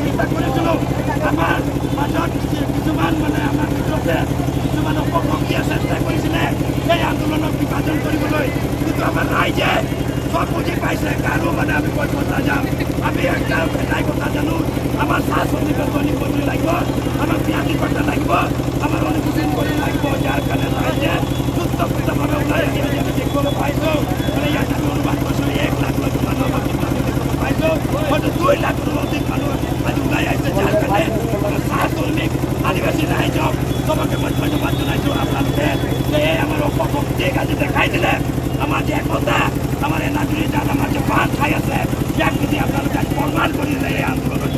চিন্তা কৰিছিলোঁ আমাৰ মাজত কিছুমান মানে আমাৰ ভিতৰতে কিছুমান অপভক্তি চেষ্টা কৰিছিলে এই আন্দোলনক বিভাজন কৰিবলৈ, কিন্তু আমাৰ ৰাইজে সব বুজি পাইছে কাৰো মানে আমি কৈ কথা যাম। আমি একটা এটাই কথা জানো, আমাৰ চাহ শ্ৰমিকৰ দৈনিক মজুৰি লাগিব, আমাৰ ব্যাধি কৰ্তা লাগিব, আমাৰ অনুসূচিত কৰি লাগিব। যাৰ কাৰণে ৰাইজে যুক্তপূৰ্ণভাৱে ওলাই আহি আজি আমি দেখিবলৈ পাইছোঁ। মানে ইয়াত আমি অনুমান কৰিছোঁ 1 লাখ মানুহ আমাৰ দেখিবলৈ পাইছোঁ, হয়তো 2 লাখৰো অধিক মানুহ আজি ওলাই আহিছে। যাৰ কাৰণে চাহ শ্ৰমিক আদিবাসী ৰাইজক চবকে মই ধন্যবাদ জনাইছোঁ। আপোনালোকে যে এই আমাৰ অপভক্তিক আজি দেখাই দিলে, আমাৰ যে একতা, আমাৰ এনাজুৰি যাত আমাৰ যে বান্ধ খাই আছে, ইয়াক যদি আপোনালোকে প্ৰমাণ কৰি দিলে এই আন্দোলনৰ